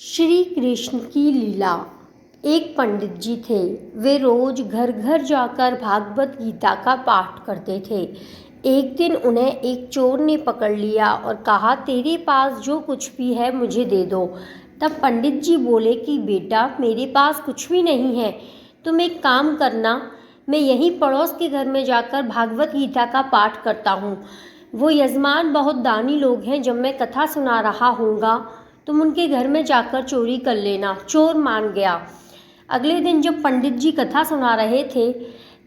श्री कृष्ण की लीला। एक पंडित जी थे। वे रोज घर घर जाकर भागवत गीता का पाठ करते थे। एक दिन उन्हें एक चोर ने पकड़ लिया और कहा, तेरे पास जो कुछ भी है मुझे दे दो। तब पंडित जी बोले कि बेटा, मेरे पास कुछ भी नहीं है, तुम एक काम करना, मैं यहीं पड़ोस के घर में जाकर भागवत गीता का पाठ करता हूँ। वो यजमान बहुत दानी लोग हैं, जब मैं कथा सुना रहा होऊंगा तुम उनके घर में जाकर चोरी कर लेना। चोर मान गया। अगले दिन जब पंडित जी कथा सुना रहे थे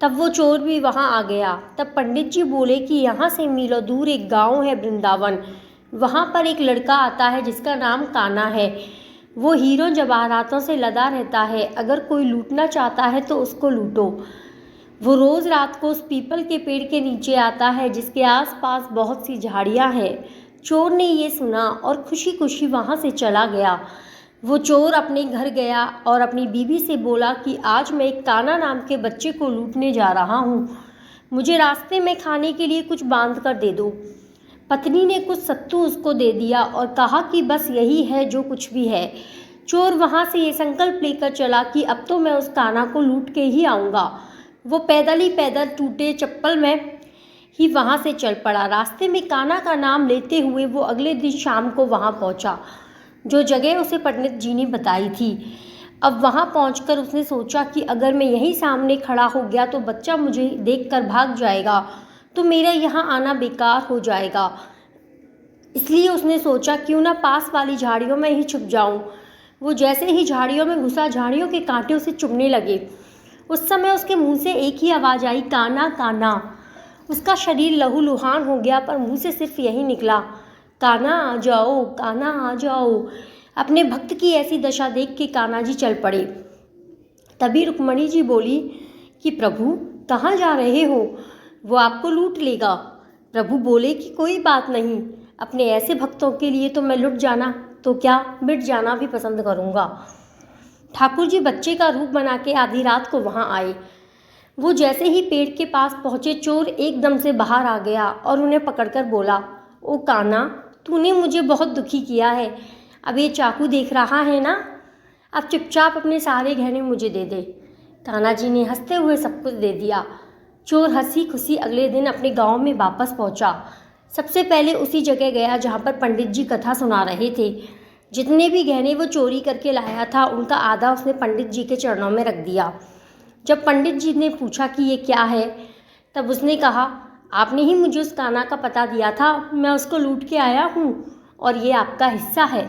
तब वो चोर भी वहाँ आ गया। तब पंडित जी बोले कि यहाँ से मीलों दूर एक गांव है वृंदावन, वहाँ पर एक लड़का आता है जिसका नाम कान्हा है। वो हीरों जवाहरातों से लदा रहता है, अगर कोई लूटना चाहता है तो उसको लूटो। वो रोज़ रात को उस पीपल के पेड़ के नीचे आता है जिसके आसपास बहुत सी झाड़ियाँ हैं। चोर ने ये सुना और खुशी खुशी वहाँ से चला गया। वो चोर अपने घर गया और अपनी बीवी से बोला कि आज मैं एक कान्हा नाम के बच्चे को लूटने जा रहा हूँ, मुझे रास्ते में खाने के लिए कुछ बांध कर दे दो। पत्नी ने कुछ सत्तू उसको दे दिया और कहा कि बस यही है जो कुछ भी है। चोर वहाँ से ये संकल्प लेकर चला कि अब तो मैं उस कान्हा को लूट के ही आऊँगा। वो पैदल ही पैदल टूटे चप्पल में ही वहाँ से चल पड़ा। रास्ते में कान्हा का नाम लेते हुए वो अगले दिन शाम को वहाँ पहुँचा, जो जगह उसे पंडित जी ने बताई थी। अब वहाँ पहुँचकर उसने सोचा कि अगर मैं यहीं सामने खड़ा हो गया तो बच्चा मुझे देखकर भाग जाएगा, तो मेरा यहाँ आना बेकार हो जाएगा। इसलिए उसने सोचा क्यों ना पास वाली झाड़ियों में ही छुप जाऊँ। वो जैसे ही झाड़ियों में घुसा, झाड़ियों के कांटे उसे चुभने लगे। उस समय उसके मुँह से एक ही आवाज़ आई, कान्हा कान्हा। उसका शरीर लहूलुहान हो गया, पर मुँह से सिर्फ यही निकला, कान्हा आ जाओ, कान्हा आ जाओ। अपने भक्त की ऐसी दशा देख के कान्हा जी चल पड़े। तभी रुक्मणी जी बोली कि प्रभु कहाँ जा रहे हो, वो आपको लूट लेगा। प्रभु बोले कि कोई बात नहीं, अपने ऐसे भक्तों के लिए तो मैं लुट जाना तो क्या, मिट जाना भी पसंद करूँगा। ठाकुर जी बच्चे का रूप बना के आधी रात को वहाँ आए। वो जैसे ही पेड़ के पास पहुँचे, चोर एकदम से बाहर आ गया और उन्हें पकड़कर बोला, ओ कान्हा, तूने मुझे बहुत दुखी किया है। अब ये चाकू देख रहा है ना, अब चुपचाप अपने सारे गहने मुझे दे दे। कान्हा जी ने हंसते हुए सब कुछ दे दिया। चोर हंसी खुशी अगले दिन अपने गांव में वापस पहुंचा। सबसे पहले उसी जगह गया जहां पर पंडित जी कथा सुना रहे थे। जितने भी गहने वो चोरी करके लाया था उनका आधा उसने पंडित जी के चरणों में रख दिया। जब पंडित जी ने पूछा कि ये क्या है, तब उसने कहा, आपने ही मुझे उस कान्हा का पता दिया था, मैं उसको लूट के आया हूँ और ये आपका हिस्सा है।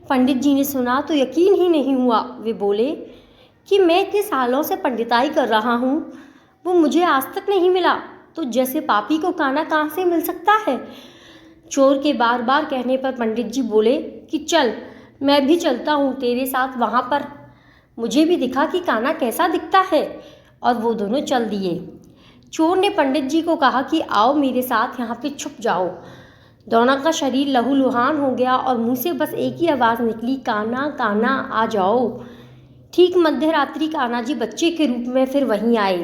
पंडित जी ने सुना तो यकीन ही नहीं हुआ। वे बोले कि मैं इतने सालों से पंडिताई कर रहा हूँ, वो मुझे आज तक नहीं मिला, तो जैसे पापी को कान्हा कहाँ से मिल सकता है। चोर के बार बार कहने पर पंडित जी बोले कि चल, मैं भी चलता हूँ तेरे साथ वहाँ पर, मुझे भी दिखा कि कान्हा कैसा दिखता है। और वो दोनों चल दिए। चोर ने पंडित जी को कहा कि आओ मेरे साथ यहाँ पे छुप जाओ। दोनों का शरीर लहूलुहान हो गया और मुंह से बस एक ही आवाज़ निकली, कान्हा कान्हा आ जाओ। ठीक मध्य रात्रि कान्हा जी बच्चे के रूप में फिर वहीं आए।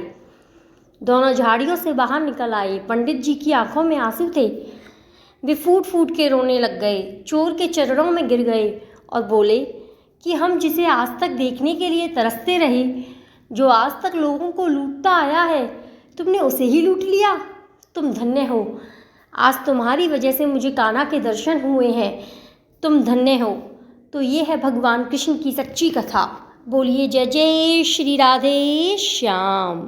दोनों झाड़ियों से बाहर निकल आए। पंडित जी की आंखों में आंसू थे। वे फूट फूट के रोने लग गए, चोर के चरणों में गिर गए और बोले कि हम जिसे आज तक देखने के लिए तरसते रहे, जो आज तक लोगों को लूटता आया है, तुमने उसे ही लूट लिया। तुम धन्य हो, आज तुम्हारी वजह से मुझे कान्हा के दर्शन हुए हैं, तुम धन्य हो। तो ये है भगवान कृष्ण की सच्ची कथा। बोलिए जय जय श्री राधे श्याम।